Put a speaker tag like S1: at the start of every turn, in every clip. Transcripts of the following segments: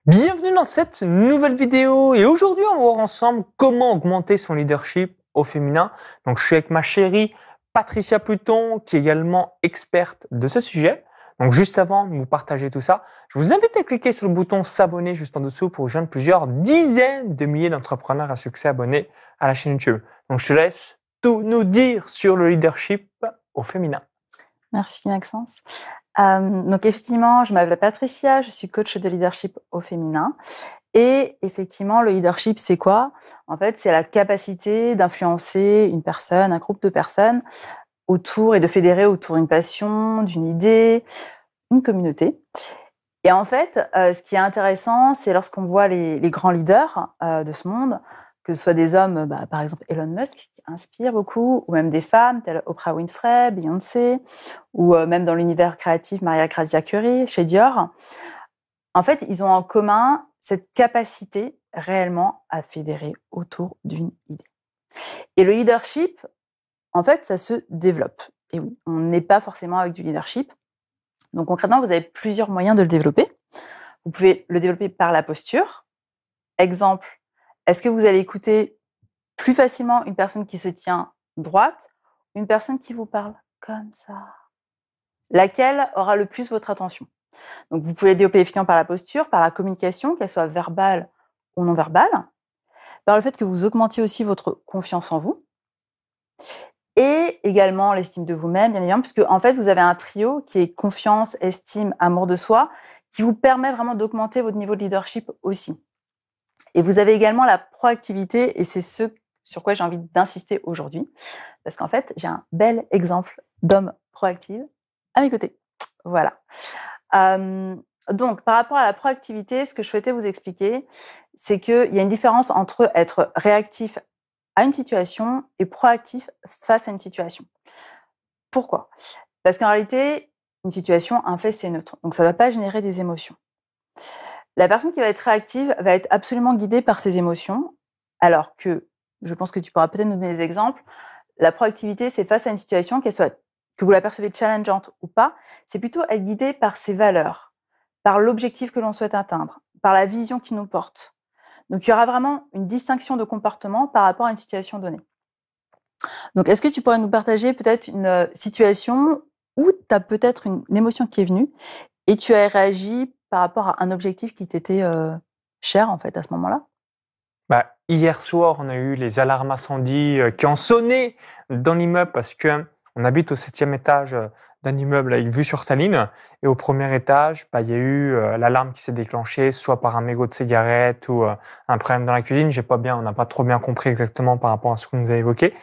S1: Bienvenue dans cette nouvelle vidéo et aujourd'hui on va voir ensemble comment augmenter son leadership au féminin. Donc je suis avec ma chérie Patricia Pluton qui est également experte de ce sujet. Donc juste avant de vous partager tout ça, je vous invite à cliquer sur le bouton s'abonner juste en dessous pour rejoindre plusieurs dizaines de milliers d'entrepreneurs à succès abonnés à la chaîne YouTube. Donc je te laisse tout nous dire sur le leadership au féminin.
S2: Merci Maxence. Donc effectivement, je m'appelle Patricia, je suis coach de leadership au féminin. Et effectivement, le leadership, c'est quoi? En fait, c'est la capacité d'influencer une personne, un groupe de personnes autour et de fédérer autour d'une passion, d'une idée, une communauté. Et en fait, ce qui est intéressant, c'est lorsqu'on voit les grands leaders de ce monde, que ce soit des hommes, par exemple Elon Musk, qui inspire beaucoup, ou même des femmes, telles Oprah Winfrey, Beyoncé, ou même dans l'univers créatif, Maria Grazia Curie, chez Dior. En fait, ils ont en commun cette capacité réellement à fédérer autour d'une idée. Et le leadership, en fait, ça se développe. Et oui, on n'est pas forcément avec du leadership. Donc concrètement, vous avez plusieurs moyens de le développer. Vous pouvez le développer par la posture. Exemple, est-ce que vous allez écouter plus facilement une personne qui se tient droite, une personne qui vous parle comme ça? Laquelle aura le plus votre attention? Donc vous pouvez le développer effectivement par la posture, par la communication, qu'elle soit verbale ou non verbale, par le fait que vous augmentiez aussi votre confiance en vous, et également l'estime de vous-même, bien évidemment, puisque en fait, vous avez un trio qui est confiance, estime, amour de soi, qui vous permet vraiment d'augmenter votre niveau de leadership aussi. Et vous avez également la proactivité, et c'est ce sur quoi j'ai envie d'insister aujourd'hui, parce qu'en fait, j'ai un bel exemple d'homme proactif à mes côtés. Voilà. Donc, par rapport à la proactivité, ce que je souhaitais vous expliquer, c'est qu'il y a une différence entre être réactif à une situation et proactif face à une situation. Pourquoi? Parce qu'en réalité, une situation, un fait, c'est neutre. Donc, ça ne va pas générer des émotions. La personne qui va être réactive va être absolument guidée par ses émotions, alors que, je pense que tu pourras peut-être nous donner des exemples, la proactivité, c'est face à une situation, qu'elle soit, que vous la percevez challengeante ou pas, c'est plutôt être guidé par ses valeurs, par l'objectif que l'on souhaite atteindre, par la vision qui nous porte. Donc, il y aura vraiment une distinction de comportement par rapport à une situation donnée. Donc, est-ce que tu pourrais nous partager peut-être une situation où tu as peut-être une émotion qui est venue et tu as réagi par rapport à un objectif qui t'était cher, en fait, à ce moment-là?
S1: Hier soir, on a eu les alarmes incendie qui ont sonné dans l'immeuble parce que on habite au 7e étage d'un immeuble avec vue sur Saline. Et au premier étage, il y a eu l'alarme qui s'est déclenchée, soit par un mégot de cigarette ou un problème dans la cuisine. On n'a pas trop bien compris exactement par rapport à ce qu'on nous a évoqué.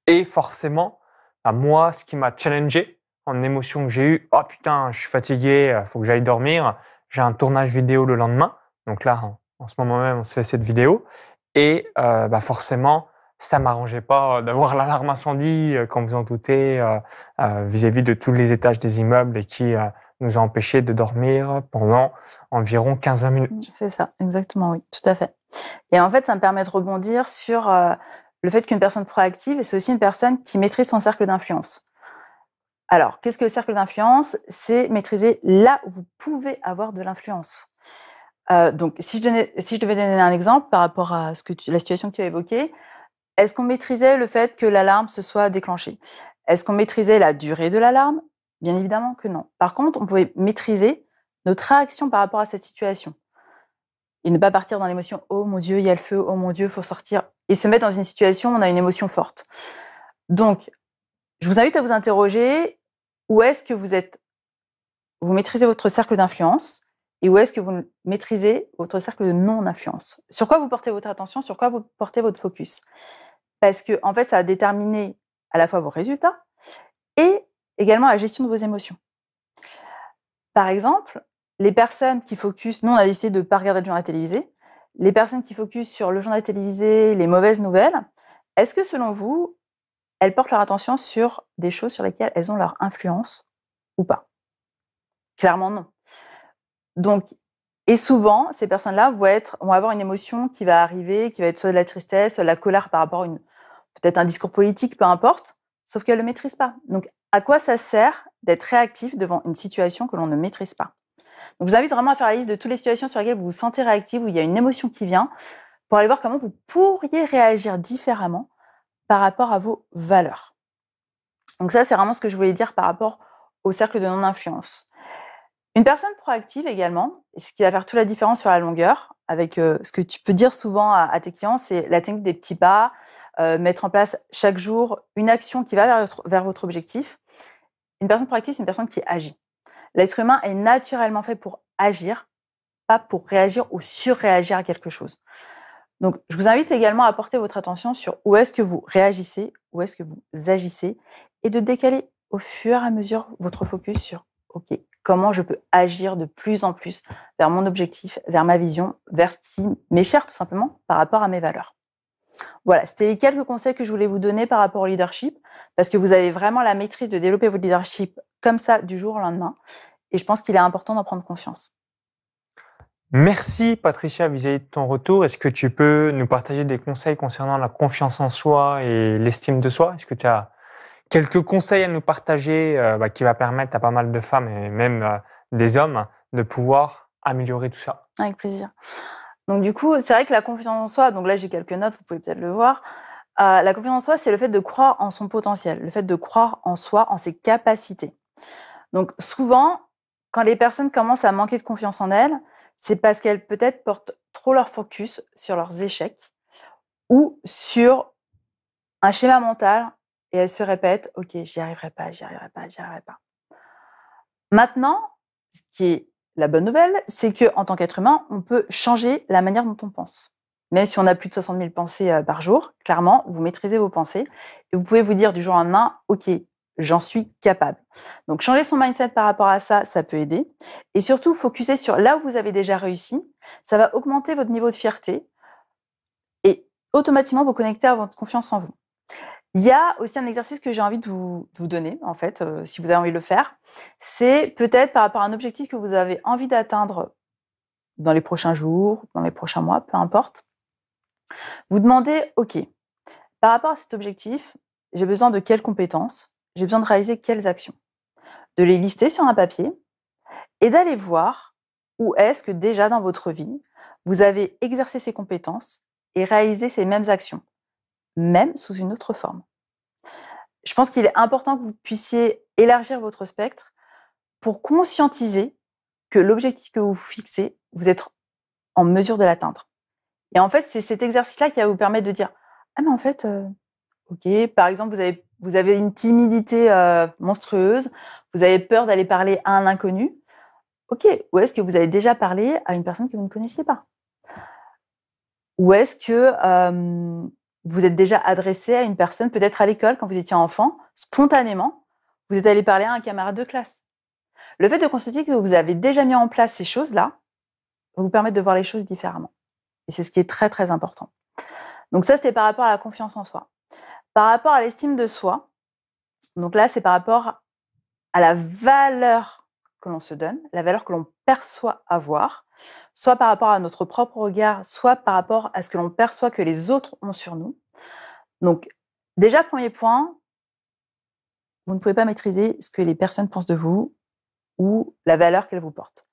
S1: Et forcément, moi, ce qui m'a challengé en émotion que j'ai eue, oh putain, je suis fatigué, faut que j'aille dormir. J'ai un tournage vidéo le lendemain. Donc là, en ce moment même, on se fait cette vidéo. Et forcément, ça m'arrangeait pas d'avoir l'alarme incendie, comme vous en doutez, vis-à-vis de tous les étages des immeubles et qui nous a empêchés de dormir pendant environ 15-20 minutes.
S2: C'est ça, exactement, oui, tout à fait. Et en fait, ça me permet de rebondir sur le fait qu'une personne proactive, c'est aussi une personne qui maîtrise son cercle d'influence. Alors, qu'est-ce que le cercle d'influence? C'est maîtriser là où vous pouvez avoir de l'influence. Donc, si je devais donner un exemple par rapport à la situation que tu as évoquée, est-ce qu'on maîtrisait le fait que l'alarme se soit déclenchée? Est-ce qu'on maîtrisait la durée de l'alarme? Bien évidemment que non. Par contre, on pouvait maîtriser notre réaction par rapport à cette situation et ne pas partir dans l'émotion « Oh mon Dieu, il y a le feu, oh mon Dieu, il faut sortir » et se mettre dans une situation où on a une émotion forte. Donc, je vous invite à vous interroger où est-ce que vous maîtrisez votre cercle d'influence et où est-ce que vous maîtrisez votre cercle de non-influence. Sur quoi vous portez votre attention, sur quoi vous portez votre focus. Parce que, en fait, ça va déterminer à la fois vos résultats et également la gestion de vos émotions. Par exemple, les personnes qui focus, nous on a décidé de ne pas regarder le journal télévisé, les personnes qui focus sur le journal télévisé, les mauvaises nouvelles, est-ce que selon vous, elles portent leur attention sur des choses sur lesquelles elles ont leur influence ou pas? Clairement non. Donc, et souvent, ces personnes-là vont avoir une émotion qui va arriver, qui va être soit de la tristesse, soit de la colère par rapport à peut-être un discours politique, peu importe, sauf qu'elles ne le maîtrisent pas. Donc, à quoi ça sert d'être réactif devant une situation que l'on ne maîtrise pas? Donc, je vous invite vraiment à faire la liste de toutes les situations sur lesquelles vous vous sentez réactif, où il y a une émotion qui vient, pour aller voir comment vous pourriez réagir différemment par rapport à vos valeurs. Donc ça, c'est vraiment ce que je voulais dire par rapport au cercle de non-influence. Une personne proactive également, ce qui va faire toute la différence sur la longueur, avec ce que tu peux dire souvent à tes clients, c'est la technique des petits pas, mettre en place chaque jour une action qui va vers votre objectif. Une personne proactive, c'est une personne qui agit. L'être humain est naturellement fait pour agir, pas pour réagir ou surréagir à quelque chose. Donc, je vous invite également à porter votre attention sur où est-ce que vous réagissez, où est-ce que vous agissez, et de décaler au fur et à mesure votre focus sur OK, comment je peux agir de plus en plus vers mon objectif, vers ma vision, vers ce qui m'est cher tout simplement par rapport à mes valeurs. Voilà, c'était les quelques conseils que je voulais vous donner par rapport au leadership, parce que vous avez vraiment la maîtrise de développer votre leadership comme ça du jour au lendemain, et je pense qu'il est important d'en prendre conscience.
S1: Merci Patricia vis-à-vis de ton retour. Est-ce que tu peux nous partager des conseils concernant la confiance en soi et l'estime de soi? Est-ce que tu as quelques conseils à nous partager qui va permettre à pas mal de femmes et même des hommes de pouvoir améliorer tout ça?
S2: Avec plaisir. Donc du coup, c'est vrai que la confiance en soi, donc là j'ai quelques notes, vous pouvez peut-être le voir. La confiance en soi, c'est le fait de croire en son potentiel, le fait de croire en soi, en ses capacités. Donc souvent, quand les personnes commencent à manquer de confiance en elles, c'est parce qu'elles peut-être portent trop leur focus sur leurs échecs ou sur un schéma mental et elles se répètent: OK, j'y arriverai pas, j'y arriverai pas, j'y arriverai pas. Maintenant, ce qui est la bonne nouvelle, c'est qu'en tant qu'être humain, on peut changer la manière dont on pense. Même si on a plus de 60 000 pensées par jour, clairement, vous maîtrisez vos pensées et vous pouvez vous dire du jour au lendemain: OK, j'en suis capable. Donc, changer son mindset par rapport à ça, ça peut aider. Et surtout, focuser sur là où vous avez déjà réussi. Ça va augmenter votre niveau de fierté et automatiquement vous connecter à votre confiance en vous. Il y a aussi un exercice que j'ai envie de vous donner, en fait, si vous avez envie de le faire. C'est peut-être par rapport à un objectif que vous avez envie d'atteindre dans les prochains jours, dans les prochains mois, peu importe. Vous demandez: OK, par rapport à cet objectif, j'ai besoin de quelles compétences? J'ai besoin de réaliser quelles actions? De les lister sur un papier et d'aller voir où est-ce que déjà dans votre vie, vous avez exercé ces compétences et réalisé ces mêmes actions, même sous une autre forme. Je pense qu'il est important que vous puissiez élargir votre spectre pour conscientiser que l'objectif que vous fixez, vous êtes en mesure de l'atteindre. Et en fait, c'est cet exercice-là qui va vous permettre de dire: «Ah mais en fait, OK», par exemple, vous avez une timidité, monstrueuse, vous avez peur d'aller parler à un inconnu. OK, où est-ce que vous avez déjà parlé à une personne que vous ne connaissiez pas? Ou est-ce que, vous êtes déjà adressé à une personne, peut-être à l'école quand vous étiez enfant, spontanément, vous êtes allé parler à un camarade de classe? Le fait de constater que vous avez déjà mis en place ces choses-là, va vous permettre de voir les choses différemment. Et c'est ce qui est très, très important. Donc ça, c'était par rapport à la confiance en soi. Par rapport à l'estime de soi, donc là, c'est par rapport à la valeur que l'on se donne, la valeur que l'on perçoit avoir, soit par rapport à notre propre regard, soit par rapport à ce que l'on perçoit que les autres ont sur nous. Donc, déjà, premier point, vous ne pouvez pas maîtriser ce que les personnes pensent de vous ou la valeur qu'elles vous portent.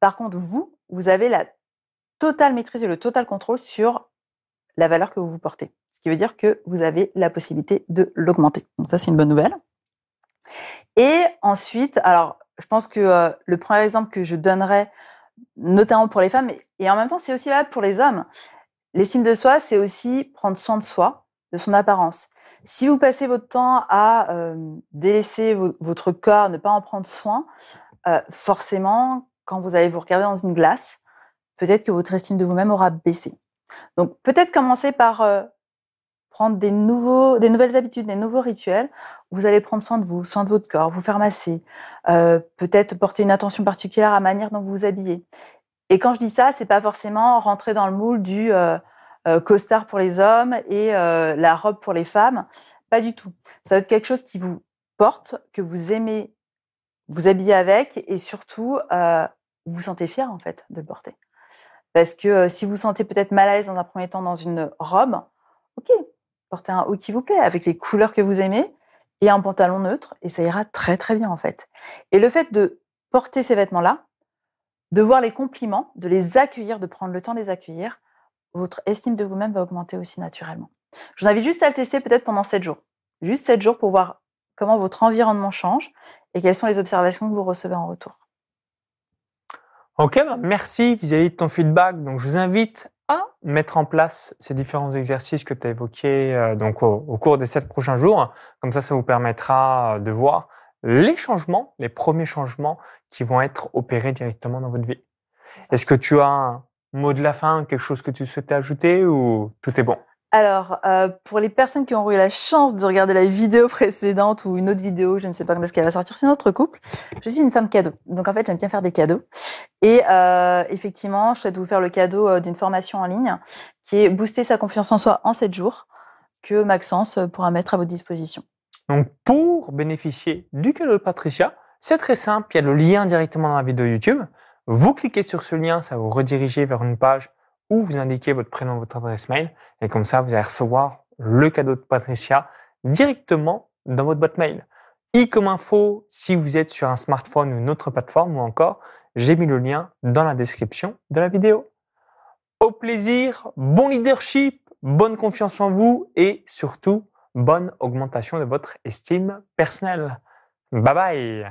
S2: Par contre, vous avez la totale maîtrise et le total contrôle sur la valeur que vous vous portez. Ce qui veut dire que vous avez la possibilité de l'augmenter. Donc ça, c'est une bonne nouvelle. Et ensuite, alors, je pense que le premier exemple que je donnerais, notamment pour les femmes, et en même temps, c'est aussi valable pour les hommes. L'estime de soi, c'est aussi prendre soin de soi, de son apparence. Si vous passez votre temps à délaisser votre corps, ne pas en prendre soin, forcément, quand vous allez vous regarder dans une glace, peut-être que votre estime de vous-même aura baissé. Donc, peut-être commencer par prendre des nouvelles habitudes, des nouveaux rituels. Où vous allez prendre soin de vous, soin de votre corps, vous faire masser, peut-être porter une attention particulière à la manière dont vous vous habillez. Et quand je dis ça, c'est pas forcément rentrer dans le moule du costard pour les hommes et la robe pour les femmes. Pas du tout. Ça va être quelque chose qui vous porte, que vous aimez vous habiller avec et surtout, vous vous sentez fier en fait de le porter. Parce que si vous vous sentez peut-être mal à l'aise dans un premier temps dans une robe, OK, portez un haut qui vous plaît avec les couleurs que vous aimez et un pantalon neutre et ça ira très, très bien en fait. Et le fait de porter ces vêtements-là, de voir les compliments, de les accueillir, de prendre le temps de les accueillir, votre estime de vous-même va augmenter aussi naturellement. Je vous invite juste à le tester peut-être pendant 7 jours. Juste 7 jours pour voir comment votre environnement change et quelles sont les observations que vous recevez en retour.
S1: Ok, merci vis-à-vis de ton feedback. Donc, je vous invite à mettre en place ces différents exercices que tu as évoqués donc au cours des 7 prochains jours. Comme ça vous permettra de voir les changements, les premiers changements qui vont être opérés directement dans votre vie. Est-ce que tu as un mot de la fin, quelque chose que tu souhaitais ajouter ou tout est bon?
S2: Alors, pour les personnes qui ont eu la chance de regarder la vidéo précédente ou une autre vidéo, je ne sais pas quand est-ce qu'elle va sortir, c'est notre couple. Je suis une femme cadeau. Donc, en fait, j'aime bien faire des cadeaux. Et effectivement, je souhaite vous faire le cadeau d'une formation en ligne qui est booster sa confiance en soi en 7 jours que Maxence pourra mettre à votre disposition.
S1: Donc, pour bénéficier du cadeau de Patricia, c'est très simple. Il y a le lien directement dans la vidéo YouTube. Vous cliquez sur ce lien, ça va vous rediriger vers une page où vous indiquez votre prénom, votre adresse mail. Et comme ça, vous allez recevoir le cadeau de Patricia directement dans votre boîte mail. I comme info, si vous êtes sur un smartphone ou une autre plateforme, ou encore, j'ai mis le lien dans la description de la vidéo. Au plaisir, bon leadership, bonne confiance en vous et surtout, bonne augmentation de votre estime personnelle. Bye bye!